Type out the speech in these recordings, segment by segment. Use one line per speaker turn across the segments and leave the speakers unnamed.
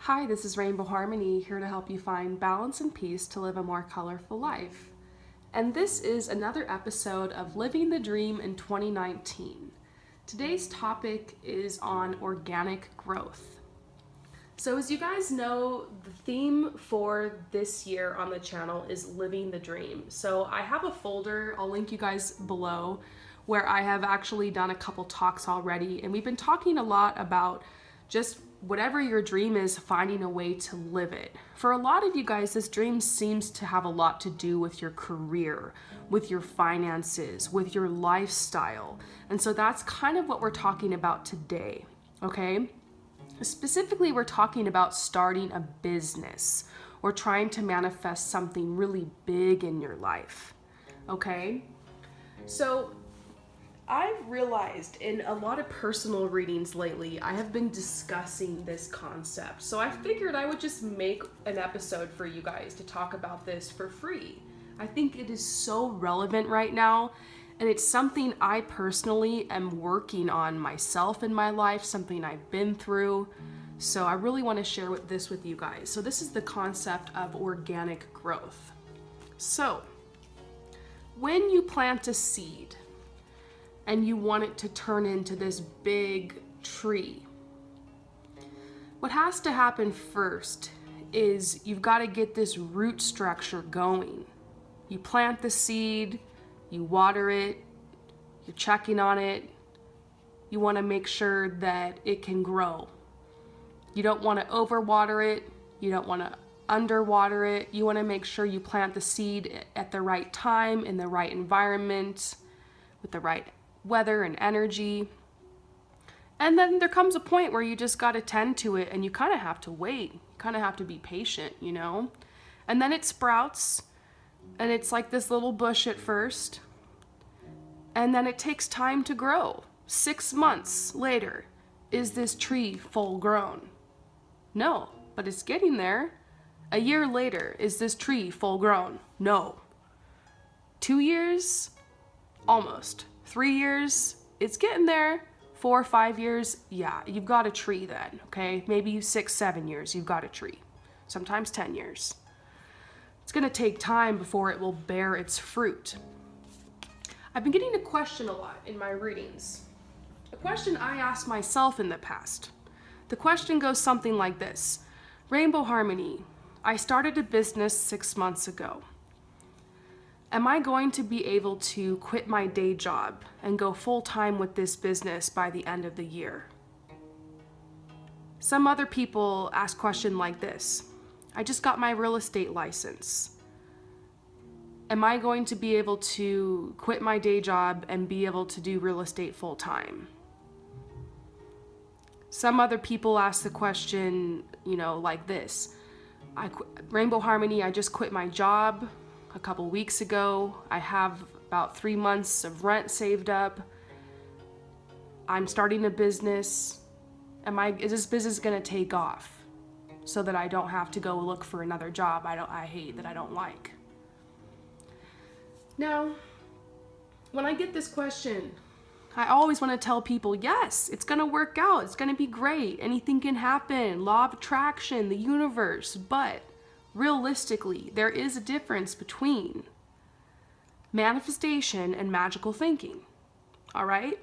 Hi, this is Rainbow Harmony, here to help you find balance and peace to live a more colorful life. And this is another episode of Living the Dream in 2019. Today's topic is on organic growth. So as you guys know, the theme for this year on the channel is Living the Dream. So I have a folder, I'll link you guys below, where I have actually done a couple talks already, and we've been talking a lot about just whatever your dream is, finding a way to live it. For a lot of you guys, this dream seems to have a lot to do with your career, with your finances, with your lifestyle. And so that's kind of what we're talking about today, okay? Specifically, we're talking about starting a business or trying to manifest something really big in your life, okay? So I've realized in a lot of personal readings lately, I have been discussing this concept. So I figured I would just make an episode for you guys to talk about this for free. I think it is so relevant right now, and it's something I personally am working on myself in my life, something I've been through. So I really want to share this with you guys. So this is the concept of organic growth. So when you plant a seed, and you want it to turn into this big tree, what has to happen first is you've got to get this root structure going. You plant the seed, you water it, you're checking on it. You want to make sure that it can grow. You don't want to overwater it. You don't want to underwater it. You want to make sure you plant the seed at the right time, in the right environment, with the right weather and energy. And then there comes a point where you just got to tend to it, and you kind of have to wait. You kind of have to be patient, you know? And then it sprouts, and it's like this little bush at first. And then it takes time to grow. 6 months later, is this tree full grown? No, but it's getting there. A year later, is this tree full grown? No. 2 years? Almost. 3 years, it's getting there. 4 or 5 years, yeah, you've got a tree then, okay? Maybe 6, 7 years, you've got a tree. Sometimes 10 years. It's gonna take time before it will bear its fruit. I've been getting a question a lot in my readings. A question I asked myself in the past. The question goes something like this. Rainbow Harmony, I started a business 6 months ago. Am I going to be able to quit my day job and go full-time with this business by the end of the year? Some other people ask questions like this. I just got my real estate license. Am I going to be able to quit my day job and be able to do real estate full-time? Some other people ask the question, like this. Rainbow Harmony, I just quit my job a couple weeks ago. I have about 3 months of rent saved up. I'm starting a business. Is this business gonna take off so that I don't have to go look for another job I hate, that I don't like? Now, when I get this question, I always want to tell people, yes, it's gonna work out. It's gonna be great. Anything can happen. Law of attraction, the universe, but realistically, there is a difference between manifestation and magical thinking, all right?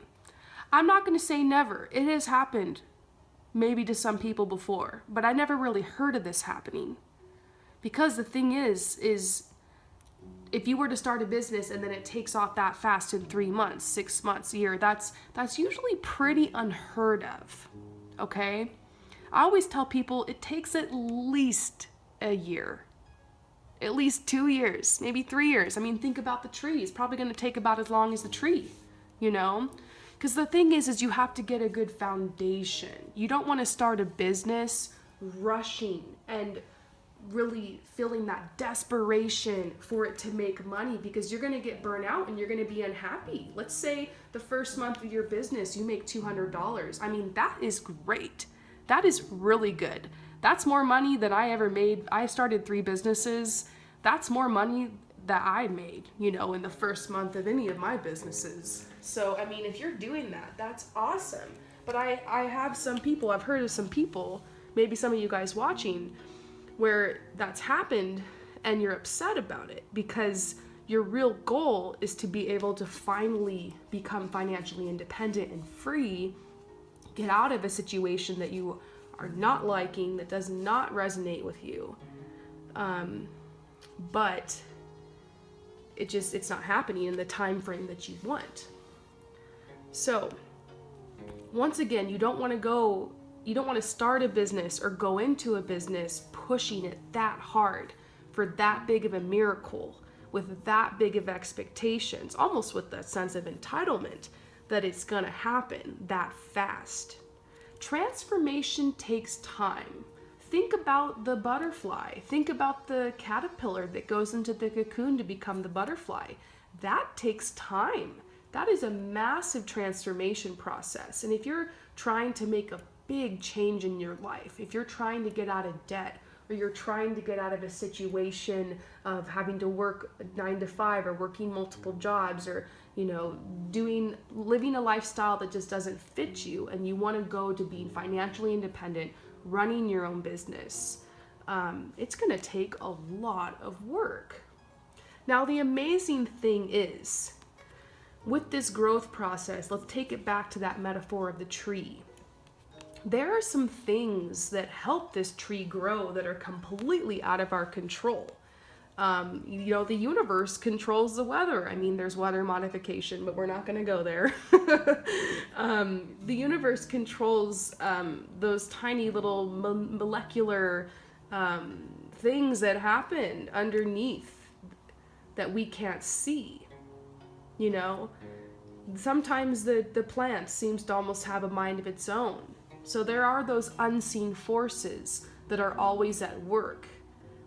I'm not going to say never. It has happened maybe to some people before, but I never really heard of this happening. Because the thing is if you were to start a business and then it takes off that fast in 3 months, 6 months, a year, that's usually pretty unheard of, okay? I always tell people it takes at least a year, at least 2 years, maybe 3 years. I mean, think about the tree. It's probably going to take about as long as the tree, because the thing is you have to get a good foundation. You don't want to start a business rushing and really feeling that desperation for it to make money, because you're going to get burnt out and you're going to be unhappy. Let's say the first month of your business you make $200. I mean, that is great. That is really good. That's more money than I ever made. I started 3 businesses. That's more money that I made, in the first month of any of my businesses. So, I mean, if you're doing that, that's awesome. But I have some people, I've heard of some people maybe some of you guys watching, where that's happened and you're upset about it because your real goal is to be able to finally become financially independent and free, get out of a situation that you are not liking, that does not resonate with you. But it's not happening in the time frame that you want. So once again, you don't want to start a business or go into a business pushing it that hard for that big of a miracle, with that big of expectations, almost with that sense of entitlement that it's going to happen that fast. Transformation takes time. Think about the butterfly. Think about the caterpillar that goes into the cocoon to become the butterfly. That takes time. That is a massive transformation process. And if you're trying to make a big change in your life, if you're trying to get out of debt, or you're trying to get out of a situation of having to work 9 to 5 or working multiple jobs, or living a lifestyle that just doesn't fit you, and you want to go to being financially independent, running your own business, it's going to take a lot of work. Now, the amazing thing is, with this growth process, let's take it back to that metaphor of the tree. There are some things that help this tree grow that are completely out of our control. The universe controls the weather. I mean, there's weather modification, but we're not going to go there. The universe controls those tiny little molecular things that happen underneath that we can't see. Sometimes the plant seems to almost have a mind of its own. So there are those unseen forces that are always at work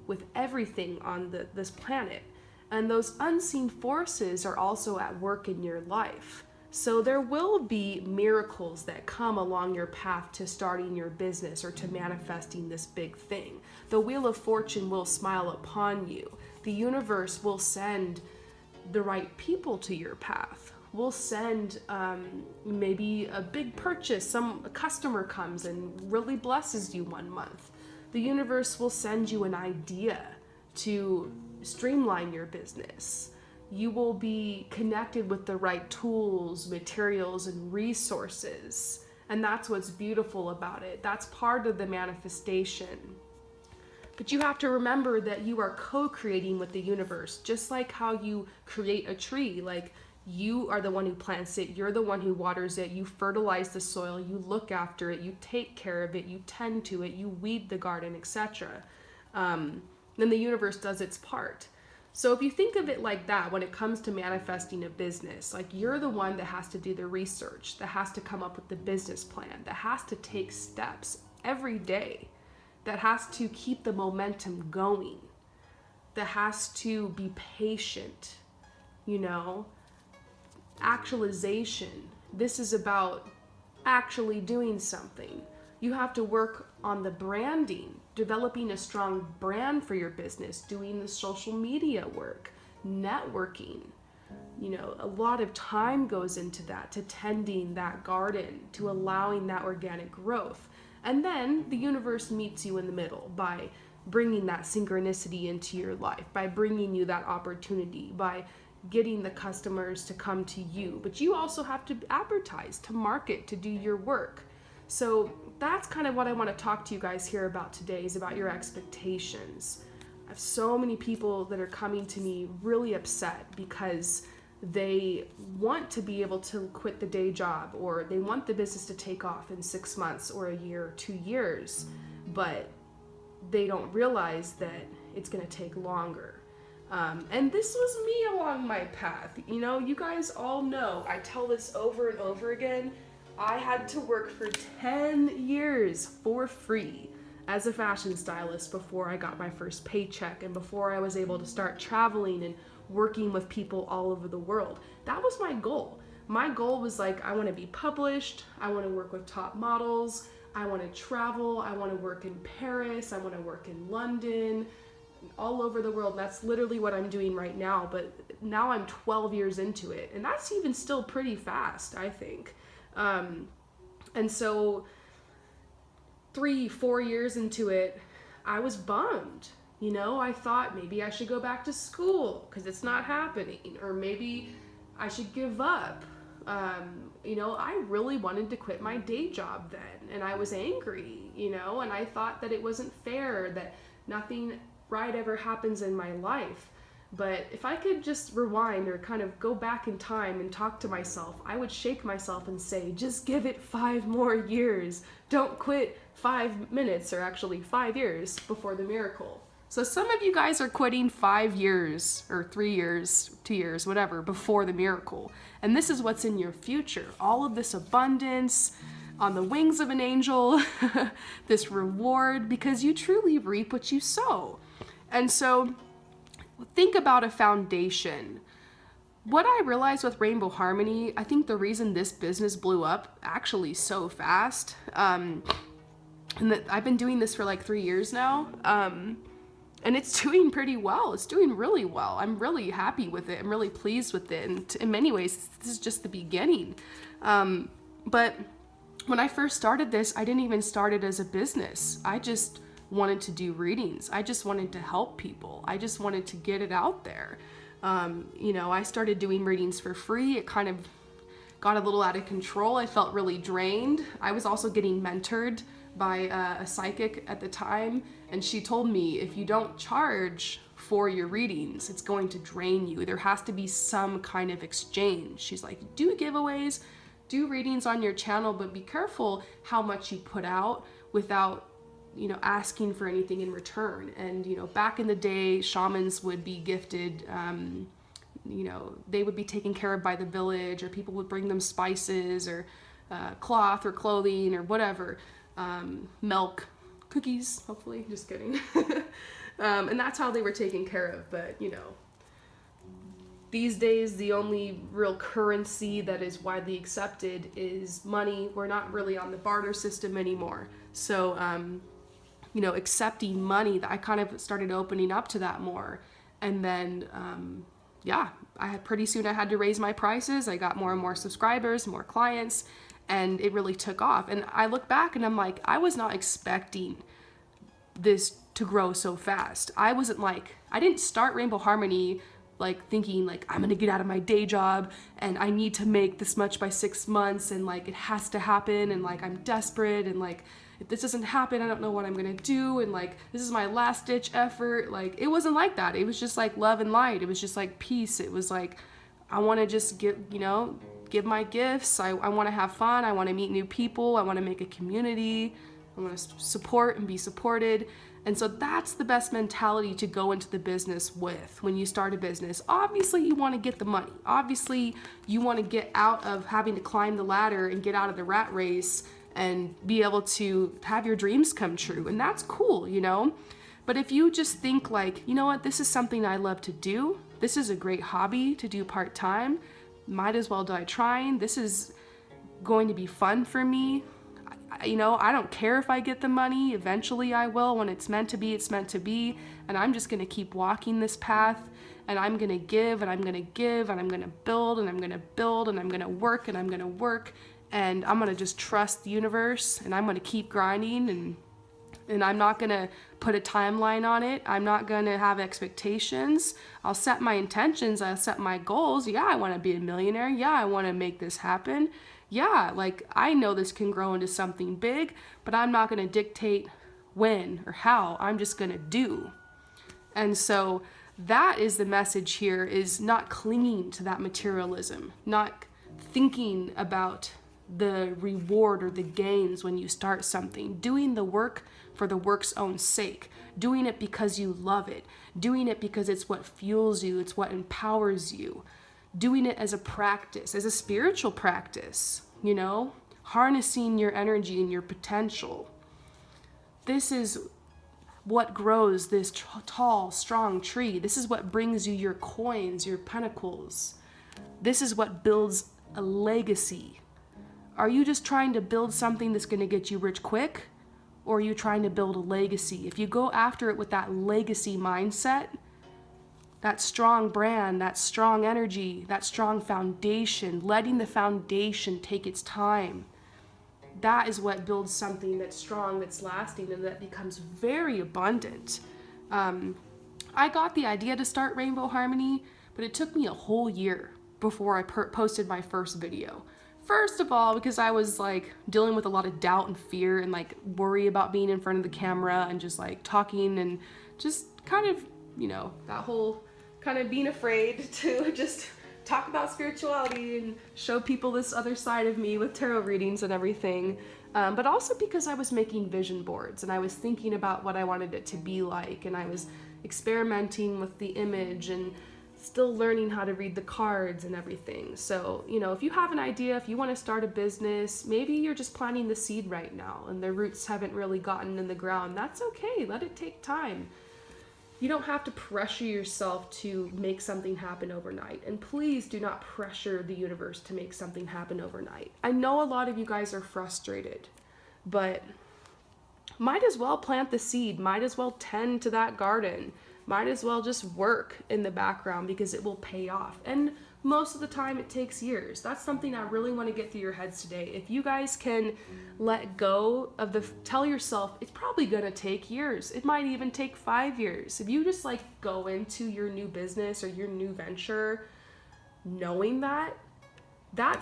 with everything on this planet. And those unseen forces are also at work in your life. So there will be miracles that come along your path to starting your business or to manifesting this big thing. The wheel of fortune will smile upon you. The universe will send the right people to your path. We'll send maybe a big purchase. A customer comes and really blesses you one month. The universe will send you an idea to streamline your business. You will be connected with the right tools, materials, and resources. And that's what's beautiful about it. That's part of the manifestation. But you have to remember that you are co-creating with the universe, just like how you create a tree. Like, you are the one who plants it, you're the one who waters it, you fertilize the soil, you look after it, you take care of it, you tend to it, you weed the garden, etc. Then the universe does its part. So if you think of it like that, when it comes to manifesting a business, like, you're the one that has to do the research, that has to come up with the business plan, that has to take steps every day, that has to keep the momentum going, that has to be patient, Actualization. This is about actually doing something. You have to work on the branding, developing a strong brand for your business, doing the social media work, networking. A lot of time goes into that, to tending that garden, to allowing that organic growth. And then the universe meets you in the middle by bringing that synchronicity into your life, by bringing you that opportunity, by getting the customers to come to you. But you also have to advertise, to market, to do your work. So that's kind of what I want to talk to you guys here about today, is about your expectations. I have so many people that are coming to me really upset because they want to be able to quit the day job, or they want the business to take off in 6 months or a year or 2 years, but they don't realize that it's going to take longer. And this was me along my path. You guys all know, I tell this over and over again, I had to work for 10 years for free as a fashion stylist before I got my first paycheck, and before I was able to start traveling and working with people all over the world. That was my goal. My goal was like, I want to be published, I want to work with top models, I want to travel, I want to work in Paris, I want to work in London, all over the world. That's literally what I'm doing right now, but now I'm 12 years into it, and that's even still pretty fast, I think. And so 3-4 years into it, I was bummed. I thought maybe I should go back to school because it's not happening, or maybe I should give up. I really wanted to quit my day job then, and I was angry, and I thought that it wasn't fair, that nothing right ever happens in my life. But if I could just rewind or kind of go back in time and talk to myself, I would shake myself and say, just give it 5 more years. Don't quit 5 minutes, or actually 5 years before the miracle. So some of you guys are quitting 5 years or 3 years, 2 years, whatever, before the miracle. And this is what's in your future. All of this abundance on the wings of an angel, this reward, because you truly reap what you sow. And so think about a foundation. What I realized with Rainbow Harmony, I think the reason this business blew up actually so fast, and that I've been doing this for like 3 years now, and it's doing pretty well. It's doing really well. I'm really happy with it. I'm really pleased with it. And in many ways, this is just the beginning. But when I first started this, I didn't even start it as a business. I just wanted to do readings. I just wanted to help people. I just wanted to get it out there. I started doing readings for free. It kind of got a little out of control. I felt really drained. I was also getting mentored by a psychic at the time, and she told me, if you don't charge for your readings, it's going to drain you. There has to be some kind of exchange. She's like, do giveaways, do readings on your channel, but be careful how much you put out without asking for anything in return. And back in the day, shamans would be gifted, they would be taken care of by the village, or people would bring them spices or cloth or clothing or whatever, milk, cookies, hopefully, just kidding. And that's how they were taken care of. But these days, the only real currency that is widely accepted is money. We're not really on the barter system anymore. So accepting money, that I kind of started opening up to that more. And then, pretty soon I had to raise my prices. I got more and more subscribers, more clients, and it really took off. And I look back and I'm like, I was not expecting this to grow so fast. I didn't start Rainbow Harmony thinking I'm gonna get out of my day job and I need to make this much by 6 months, and it has to happen, and I'm desperate, and if this doesn't happen, I don't know what I'm gonna do, and this is my last ditch effort. It wasn't like that. It was just love and light. It was just peace. It was I want to just give my gifts. I want to have fun. I want to meet new people. I want to make a community. I want to support and be supported. And so that's the best mentality to go into the business with when you start a business. Obviously, you want to get the money. Obviously, you want to get out of having to climb the ladder and get out of the rat race and be able to have your dreams come true. And that's cool, But if you just think what, this is something I love to do. This is a great hobby to do part-time. Might as well die trying. This is going to be fun for me. I don't care if I get the money. Eventually I will. When it's meant to be, it's meant to be. And I'm just going to keep walking this path, and I'm going to give, and I'm going to give, and I'm going to build, and I'm going to build, and I'm going to work, and I'm going to work, and I'm going to just trust the universe, and I'm going to keep grinding, and I'm not going to put a timeline on it. I'm not going to have expectations. I'll set my intentions. I'll set my goals. Yeah, I want to be a millionaire. Yeah, I want to make this happen. Yeah, I know this can grow into something big, but I'm not going to dictate when or how. I'm just going to do. And so that is the message here, is not clinging to that materialism, not thinking about the reward or the gains when you start something, doing the work for the work's own sake, doing it because you love it, doing it because it's what fuels you, it's what empowers you, doing it as a practice, as a spiritual practice, harnessing your energy and your potential. This is what grows this tall, strong tree. This is what brings you your coins, your pentacles. This is what builds a legacy. Are you just trying to build something that's going to get you rich quick? Or are you trying to build a legacy? If you go after it with that legacy mindset, that strong brand, that strong energy, that strong foundation, letting the foundation take its time, that is what builds something that's strong, that's lasting, and that becomes very abundant. I got the idea to start Rainbow Harmony, but it took me a whole year before I posted my first video. First of all, because I was like dealing with a lot of doubt and fear and like worry about being in front of the camera and just like talking and just kind of, that whole kind of being afraid to just talk about spirituality and show people this other side of me with tarot readings and everything. But also because I was making vision boards and I was thinking about what I wanted it to be like, and I was experimenting with the image and still learning how to read the cards and everything. So, if you have an idea, if you want to start a business, maybe you're just planting the seed right now and the roots haven't really gotten in the ground. That's okay. Let it take time. You don't have to pressure yourself to make something happen overnight. And please do not pressure the universe to make something happen overnight. I know a lot of you guys are frustrated, but might as well plant the seed, might as well tend to that garden, might as well just work in the background because it will pay off. And most of the time it takes years. That's something I really want to get through your heads today. If you guys can let go of tell yourself it's probably going to take years. It might even take 5 years. If you just like go into your new business or your new venture knowing that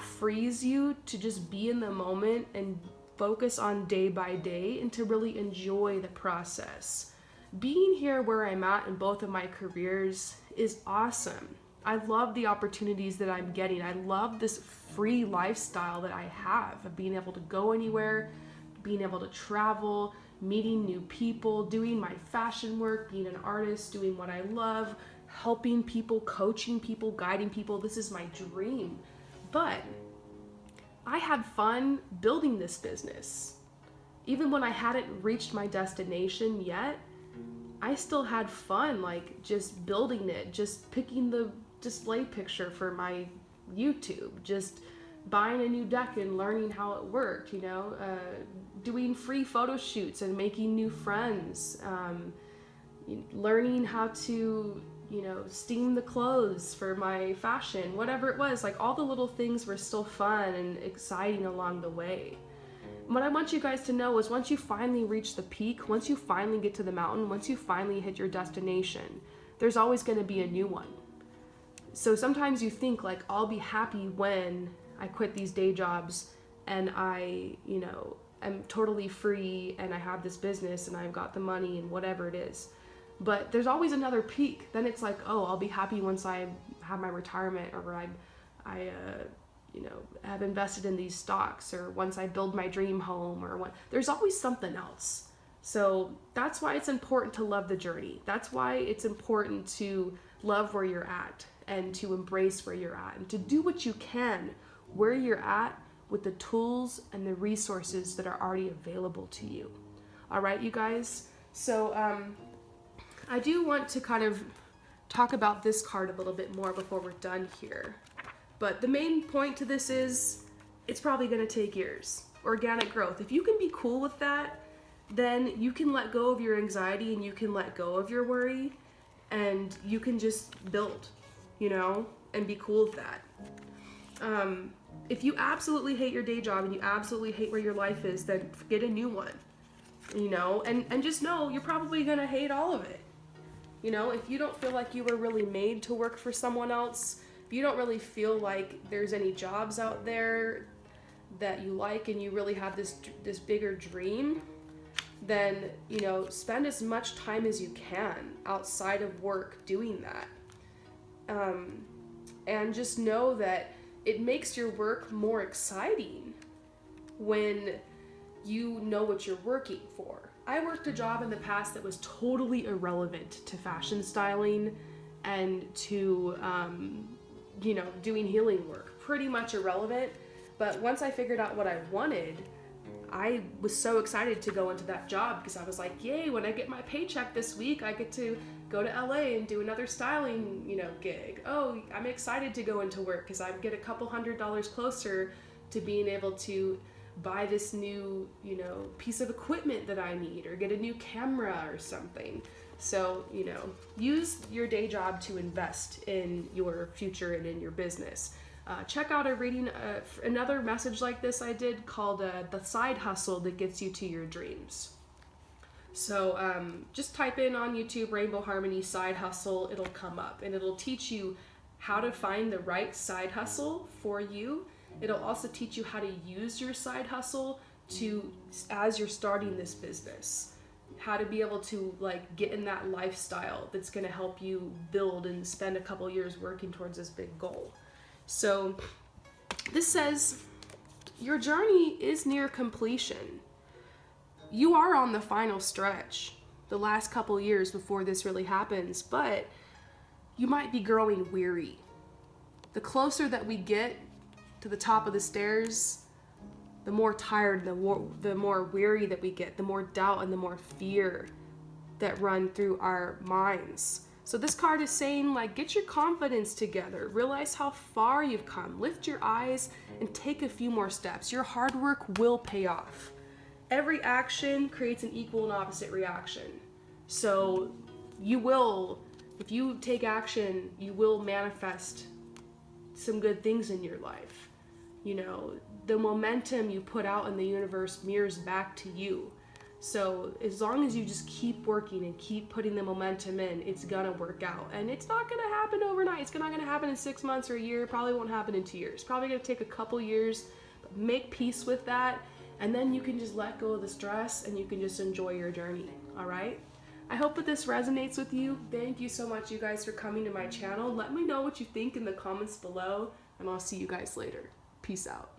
frees you to just be in the moment and focus on day by day and to really enjoy the process. Being here where I'm at in both of my careers is awesome. I love the opportunities that I'm getting. I love this free lifestyle that I have of being able to go anywhere, being able to travel, meeting new people, doing my fashion work, being an artist, doing what I love, helping people, coaching people, guiding people. This is my dream. But I had fun building this business. Even when I hadn't reached my destination yet, I still had fun, like just building it, just picking the display picture for my YouTube, just buying a new deck and learning how it worked, doing free photo shoots and making new friends, learning how to, steam the clothes for my fashion, whatever it was. Like all the little things were still fun and exciting along the way. What I want you guys to know is once you finally reach the peak, once you finally get to the mountain, once you finally hit your destination, there's always going to be a new one. So sometimes you think like, I'll be happy when I quit these day jobs and I, I'm totally free and I have this business and I've got the money and whatever it is. But there's always another peak. Then it's like, oh, I'll be happy once I have my retirement, or I have invested in these stocks, or once I build my dream home, or what. There's always something else. So that's why it's important to love the journey. That's why it's important to love where you're at and to embrace where you're at and to do what you can where you're at with the tools and the resources that are already available to you. All right, you guys. So I do want to kind of talk about this card a little bit more before we're done here. But the main point to this is it's probably going to take years. Organic growth. If you can be cool with that, then you can let go of your anxiety and you can let go of your worry and you can just build, and be cool with that. If you absolutely hate your day job and you absolutely hate where your life is, then get a new one, and just know you're probably going to hate all of it. If you don't feel like you were really made to work for someone else, if you don't really feel like there's any jobs out there that you like and you really have this bigger dream, then, spend as much time as you can outside of work doing that. And just know that it makes your work more exciting when you know what you're working for. I worked a job in the past that was totally irrelevant to fashion styling and to, doing healing work. Pretty much irrelevant. But once I figured out what I wanted, I was so excited to go into that job because I was like, yay, when I get my paycheck this week, I get to go to LA and do another styling, gig. Oh, I'm excited to go into work because I get a couple $100s closer to being able to buy this new, piece of equipment that I need or get a new camera or something. So, use your day job to invest in your future and in your business. Check out a reading, another message like this I did called The Side Hustle That Gets You to Your Dreams. So just type in on YouTube Rainbow Harmony Side Hustle, it'll come up, and it'll teach you how to find the right side hustle for you. It'll also teach you how to use your side hustle as you're starting this business, how to be able to like get in that lifestyle that's going to help you build and spend a couple years working towards this big goal. So this says your journey is near completion. You are on the final stretch, the last couple years before this really happens, but you might be growing weary. The closer that we get to the top of the stairs, the more tired, the more weary that we get, the more doubt and the more fear that run through our minds. So this card is saying, like, get your confidence together. Realize how far you've come. Lift your eyes and take a few more steps. Your hard work will pay off. Every action creates an equal and opposite reaction. So if you take action, you will manifest some good things in your life. You know, the momentum you put out in the universe mirrors back to you. So as long as you just keep working and keep putting the momentum in, it's gonna work out. And it's not gonna happen overnight. It's not gonna happen in 6 months or a year. It probably won't happen in 2 years. Probably gonna take a couple years, but make peace with that. And then you can just let go of the stress and you can just enjoy your journey, all right? I hope that this resonates with you. Thank you so much, you guys, for coming to my channel. Let me know what you think in the comments below, and I'll see you guys later. Peace out.